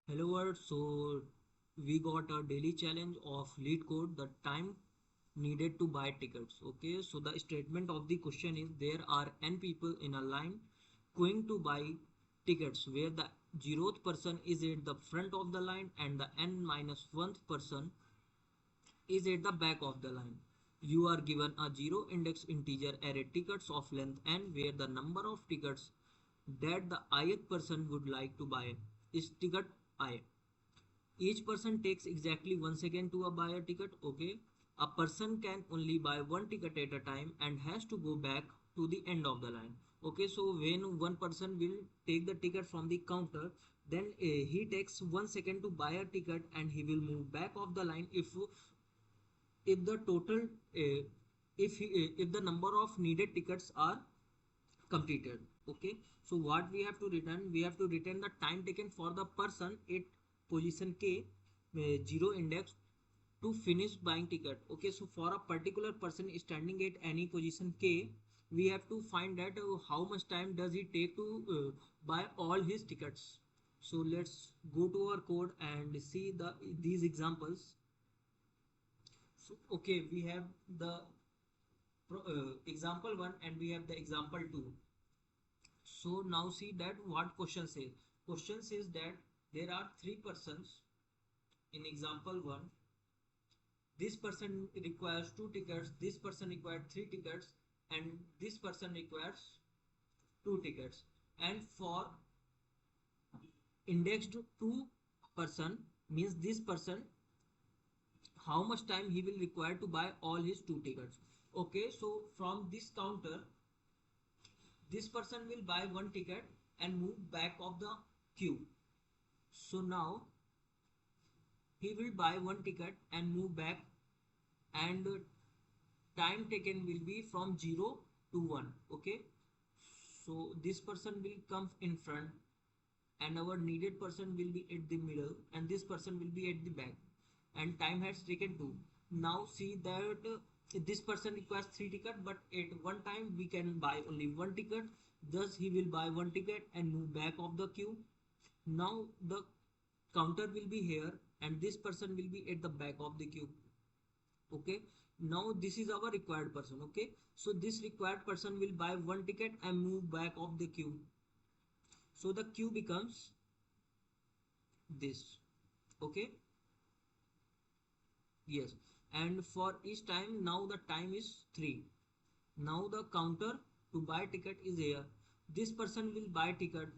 Hello world. So we got a daily challenge of lead code, the time needed to buy tickets. Okay, so the statement of the question is there are n people in a line going to buy tickets where the 0th person is at the front of the line and the n minus 1th person is at the back of the line. You are given a zero index integer array tickets of length n where the number of tickets that the ith person would like to buy is ticket I. Each person takes exactly 1 second to buy a ticket. Okay, a person can only buy one ticket at a time and has to go back to the end of the line. Okay, so when one person will take the ticket from the counter, then he takes 1 second to buy a ticket and he will move back of the line if the total uh, if the number of needed tickets are completed. Okay, so what we have to return, we have to return the time taken for the person at position k, zero index, to finish buying ticket. Okay, so for a particular person standing at any position k, we have to find that how much time does it take to buy all his tickets. So let's go to our code and see these examples. So okay, we have the example 1 and we have the example 2. So now see that what question says. Question says that there are three persons in example 1. This person requires two tickets, this person requires three tickets, and this person requires two tickets. And for indexed two person means this person, how much time he will require to buy all his two tickets. Okay, so from this counter, this person will buy one ticket and move back of the queue. So now he will buy one ticket and move back, and time taken will be from 0 to 1. Okay, so this person will come in front and our needed person will be at the middle and this person will be at the back, and time has taken 2. Now see that this person requires 3 tickets, but at one time we can buy only one ticket, thus he will buy one ticket and move back of the queue. Now the counter will be here and this person will be at the back of the queue. Okay, now this is our required person. Okay, so this required person will buy one ticket and move back of the queue. So the queue becomes this. Okay, yes, and for each time now the time is 3. Now the counter to buy ticket is here. This person will buy ticket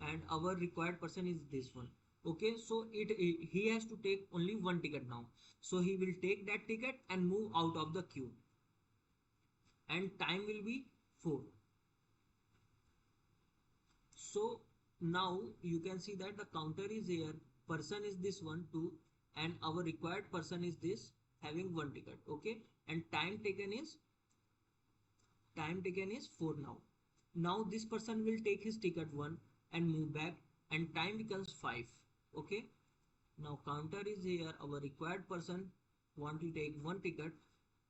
and our required person is this one. Okay, so he has to take only one ticket now, so he will take that ticket and move out of the queue, and time will be 4. So now you can see that the counter is here, person is this one 2, and our required person is this having one ticket. Okay, and time taken is 4 now. Now this person will take his ticket 1 and move back, and time becomes 5. Okay, now counter is here, our required person want to take one ticket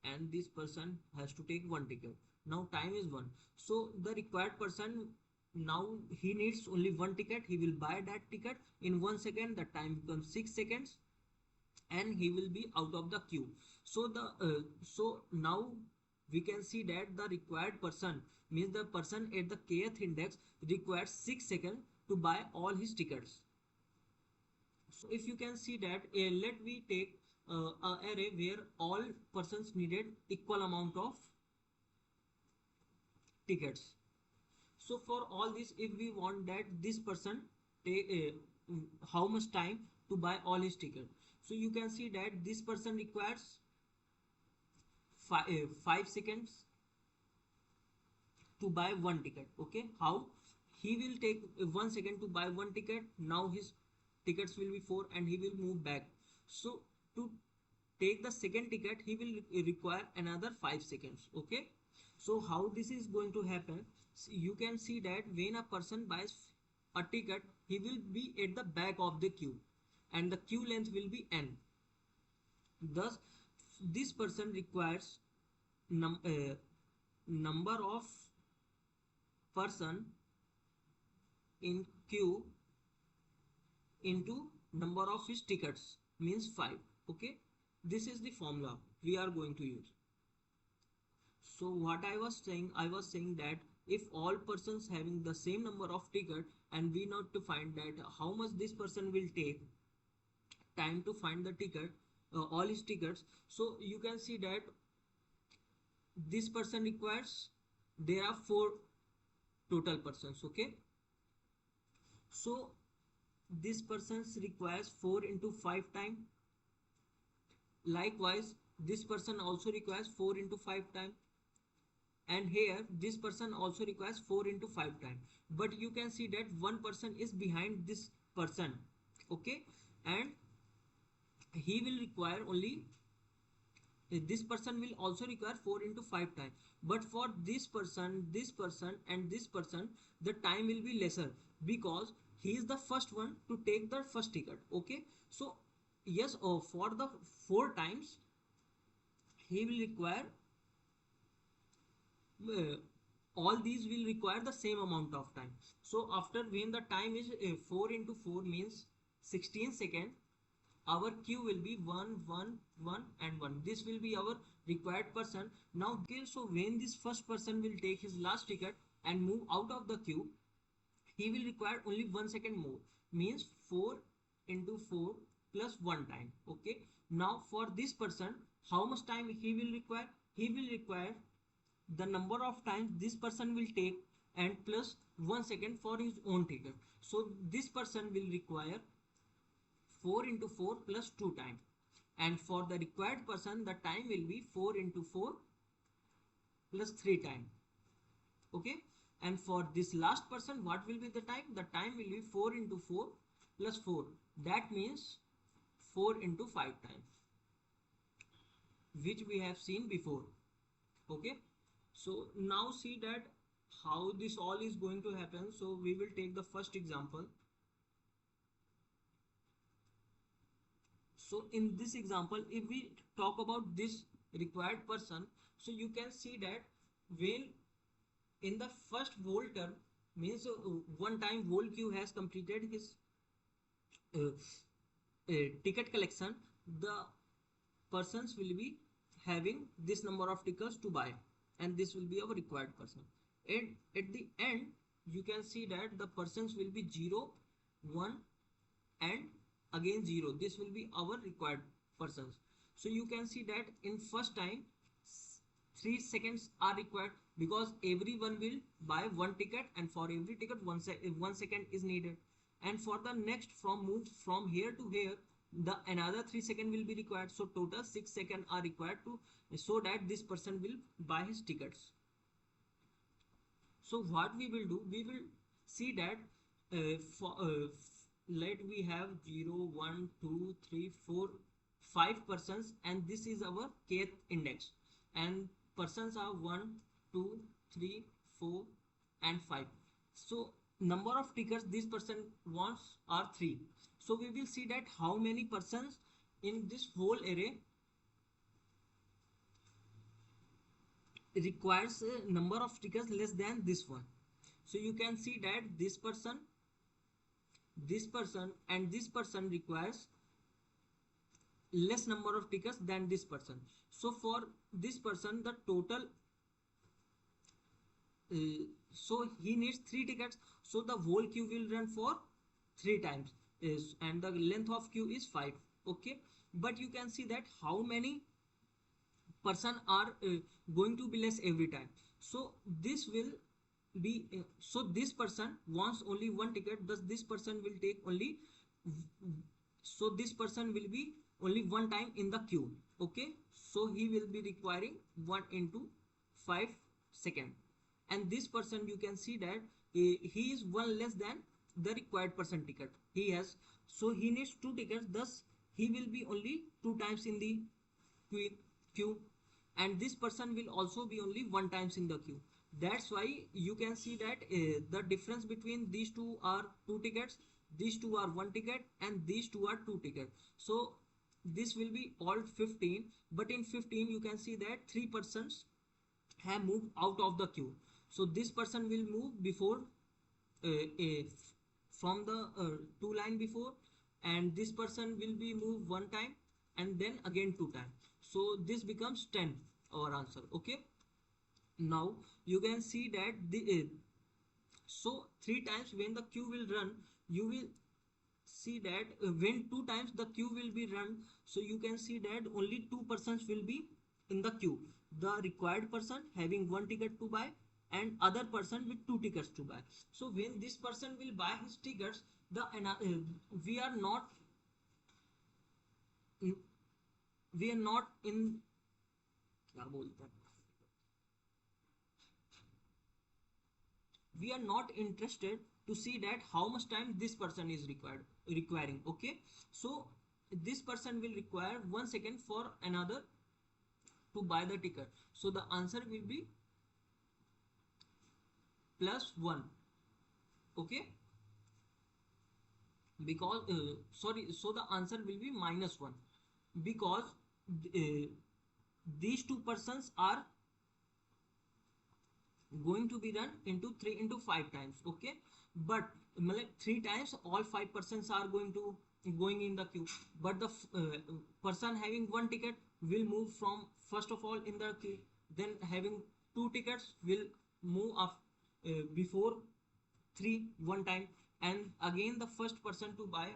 and this person has to take one ticket. Now time is 1. So the required person, now he needs only one ticket, he will buy that ticket in 1 second, the time becomes 6 seconds and he will be out of the queue. So so now we can see that the required person means the person at the kth index requires 6 seconds to buy all his tickets. So if you can see that, let we take a array where all persons needed equal amount of tickets. So for all this, if we want that this person take how much time to buy all his ticket, so you can see that this person requires 5 seconds to buy one ticket. Okay, how he will take 1 second to buy one ticket, now his tickets will be 4 and he will move back. So to take the second ticket he will require another 5 seconds. Okay, so how this is going to happen, you can see that when a person buys a ticket he will be at the back of the queue and the queue length will be n. Thus this person requires number of person in queue into number of his tickets means 5. Okay, this is the formula we are going to use. So what I was saying that if all persons having the same number of ticket and we need to find that how much this person will take time to find the ticket, all his tickets. So you can see that this person requires, there are 4 total persons. Okay, so this person requires 4 into 5 time. Likewise this person also requires 4 into 5 time, and here this person also requires 4 into 5 time. But you can see that one person is behind this person. Okay, and he will require only, this person will also require 4 into 5 time, but for this person and this person the time will be lesser because he is the first one to take the first ticket. Okay, so yes, for the 4 times he will require, uh, all these will require the same amount of time. So after when the time is 4 into 4 means 16 second, our queue will be 1 1 1 and 1. This will be our required person. Now okay, so when this first person will take his last ticket and move out of the queue, he will require only 1 second more, means 4 into 4 plus 1 time. Okay, now for this person how much time he will require? He will require the number of times this person will take and plus 1 second for his own ticket. So this person will require 4 into 4 plus 2 time, and for the required person the time will be 4 into 4 plus 3 time. Okay, and for this last person what will be the time? The time will be 4 into 4 plus 4, that means 4 into 5 time, which we have seen before. Okay, so now see that how this all is going to happen. So we will take the first example. So in this example if we talk about this required person, so you can see that when in the first whole term means one time whole queue has completed his uh, ticket collection, the persons will be having this number of tickets to buy, and this will be our required person. And at the end you can see that the persons will be 0 1 and again 0. This will be our required persons. So you can see that in first time 3 seconds are required because everyone will buy one ticket, and for every ticket 1 second is needed. And for the next from move from here to here, the another 3 second will be required. So total 6 seconds are required to, so that this person will buy his tickets. So what we will do, we will see that let we have 0 1 2 3 4 5 persons, and this is our kth index, and persons are 1 2 3 4 and 5. So number of tickets this person wants are 3. So we will see that how many persons in this whole array requires a number of tickets less than this one. So you can see that this person and this person requires less number of tickets than this person. So for this person the total, so he needs 3 tickets, so the whole queue will run for 3 times is, and the length of queue is 5. Okay, but you can see that how many person are going to be less every time. So this will be so this person wants only one ticket, thus this person will take only, so this person will be only one time in the queue. Okay, so he will be requiring 1 into 5 second, and this person you can see that he is one less than the required person ticket he has, so he needs 2 tickets, thus he will be only 2 times in the queue, and this person will also be only 1 times in the queue. That's why you can see that the difference between these two are 2 tickets, these two are 1 ticket, and these two are 2 tickets. So this will be all 15, but in 15 you can see that 3 persons have moved out of the queue. So this person will move before from the 2 line before, and this person will be moved one time and then again two times. So this becomes 10, our answer. Okay, now you can see that so three times when the queue will run, you will see that when two times the queue will be run, so you can see that only two persons will be in the queue, the required person having one ticket to buy and other person with two tickets to buy. So when this person will buy his tickets, the we are not we are not in क्या बोलते हैं, we are not interested to see that how much time this person is requiring. Okay, so this person will require 1 second for another to buy the ticket, so the answer will be +1. Okay, because sorry, so the answer will be -1 because uh, these two persons are going to be run into 3 into 5 times. Okay, but three times all 5 persons are going in the queue, but the person having one ticket will move from first of all in the queue, then having two tickets will move up before three one time, and again the first person to buy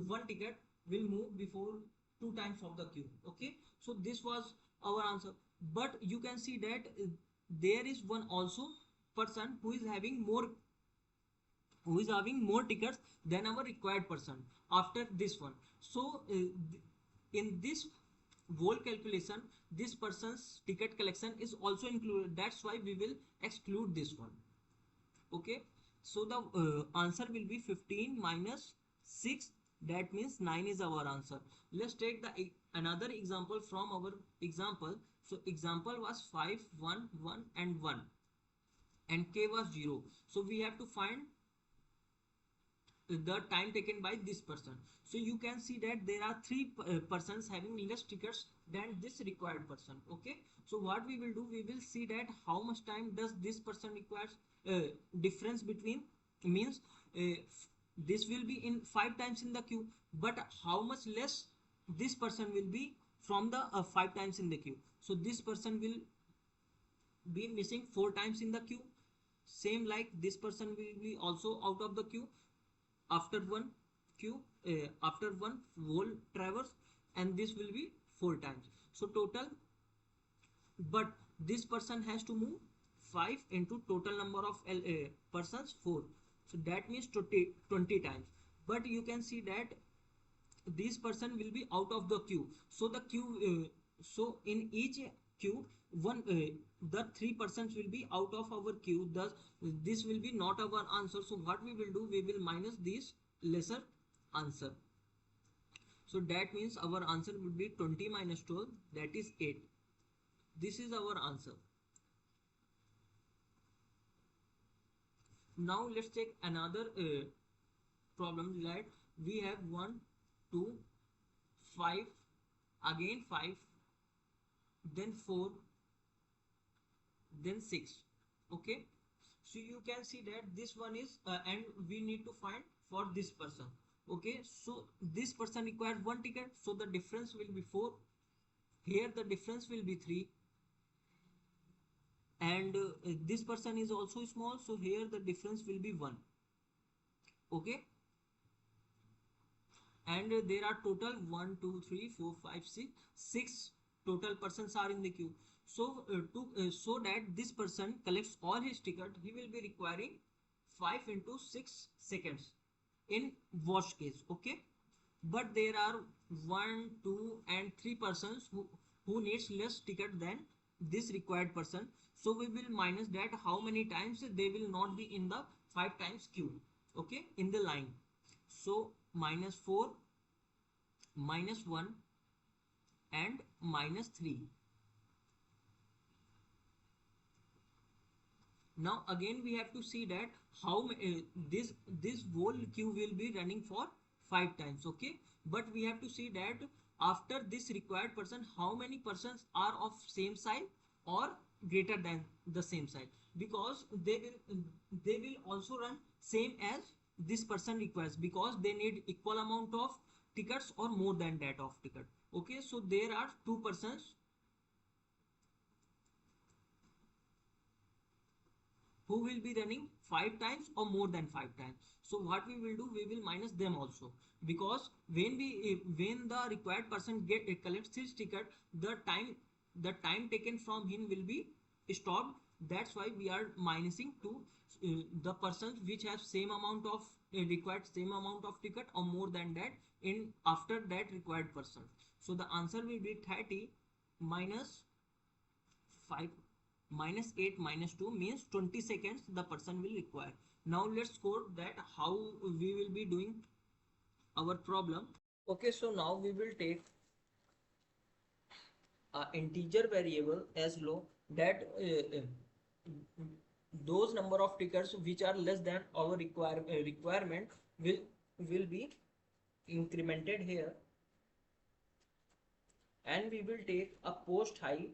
one ticket will move before two times of the queue. Okay, so this was our answer, but you can see that there is one also person who is having more tickets than our required person after this one. So in this whole calculation this person's ticket collection is also included, that's why we will exclude this one. Okay, so the answer will be 15 minus 6, that means 9 is our answer. Let's take the another example from our example. So example was 5 1 1 and 1 and k was 0, so we have to find the time taken by this person. So you can see that there are three persons having less tickets than this required person. Okay, so what we will do, we will see that how much time does this person requires. Difference between means this will be in 5 times in the queue, but how much less this person will be from the 5 times in the queue. So this person will be missing 4 times in the queue, same like this person will be also out of the queue after one queue after one whole traverse, and this will be 4 times, so total, but this person has to move 5 into total number of persons 4, so that means 20 times, but you can see that this person will be out of the queue, so the queue so in each queue one the 3 persons will be out of our queue, thus this will be not our answer. So what we will do, we will minus this lesser answer, so that means our answer would be 20 minus 12, that is 8. This is our answer. Now let's take another problem, that we have 1 2 5 again 5 then 4 then 6. Okay, so you can see that this one is and we need to find for this person. Okay, so this person required one ticket, so the difference will be 4, here the difference will be 3, and this person is also small, so here the difference will be 1. Okay, and there are total 1 2 3 4 5 6 total persons are in the queue. So so that this person collects all his ticket, he will be requiring 5 into 6 seconds in worst case. Okay, but there are 1 2 and 3 persons who needs less ticket than this required person, so we will minus that how many times they will not be in the 5 times queue. Okay, in the line, so -4 -1 and -3. Now again we have to see that how this whole queue will be running for 5 times. Okay, but we have to see that after this required person how many persons are of same size or greater than the same size, because they will also run same as this person requires, because they need equal amount of tickets or more than that of ticket. Okay, so there are two persons who will be running 5 times or more than 5 times. So what we will do, we will minus them also, because when the required person collects his ticket, the time taken from him will be stopped. That's why we are minusing to the persons which have same amount of required same amount of ticket or more than that in after that required person. So the answer will be 30 minus 5 minus 8 minus 2 means 20 seconds the person will require. Now let's code that how we will be doing our problem. Okay, so now we will take a integer variable as low, that those number of tickets which are less than our requirement will be incremented here, and we will take a post high,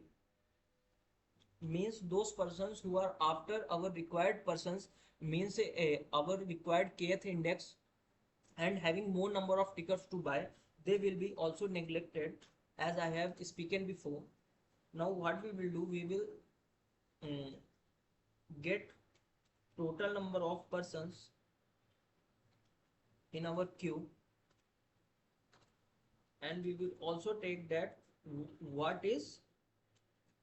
means those persons who are after our required persons, means our required kth index and having more number of tickets to buy, they will be also neglected, as I have spoken before. Now what we will do, we will um, get total number of persons in our queue, and we will also take that what is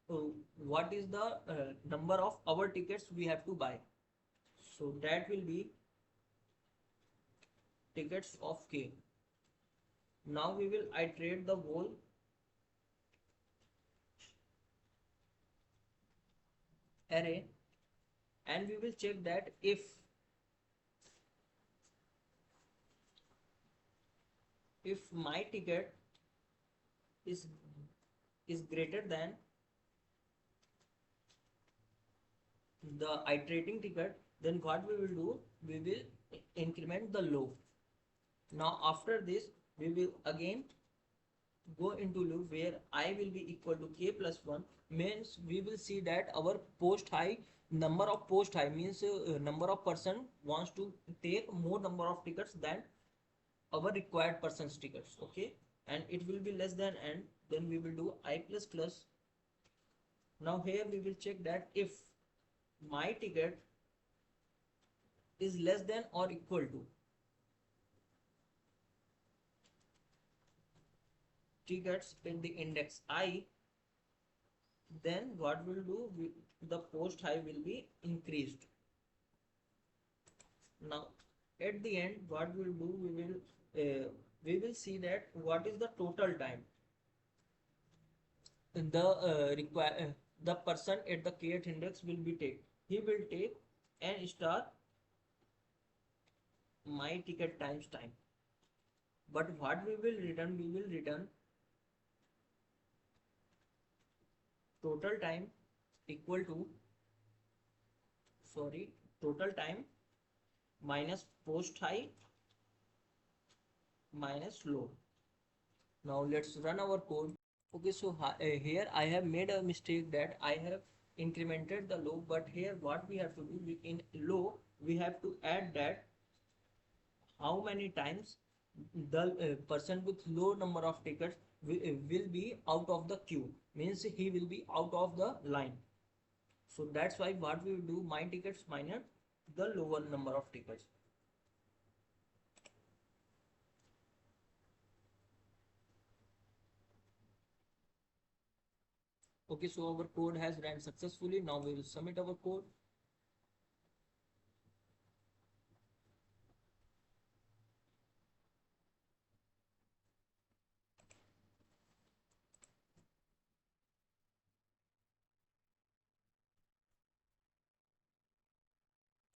the number of our tickets we have to buy. So that will be tickets of k. Now we will iterate the whole array, and we will check that if my ticket is greater than the iterating ticket, then what we will do, we will increment the low. Now after this, we will again go into loop where I will be equal to k plus 1, means we will see that our post high, number of post high means number of person wants to take more number of tickets than our required person's tickets. Okay, and it will be less than n, then we will do I plus plus. Now here we will check that if my ticket is less than or equal to tickets in the index I, then what we'll do, the post high will be increased. Now at the end, what we'll do, we will see that what is the total time the person at the kth index will be take. He will take n star my ticket times time. But what we will return, we will return total time equal to, sorry, total time minus post high minus low. Now let's run our code. Okay, so here I have made a mistake that I have incremented the low, but here what we have to do, in low we have to add that how many times the person with low number of tickets will be out of the queue, means he will be out of the line. So that's why what we will do, my tickets minus the lower number of tickets. Okay, so our code has ran successfully. Now we will submit our code.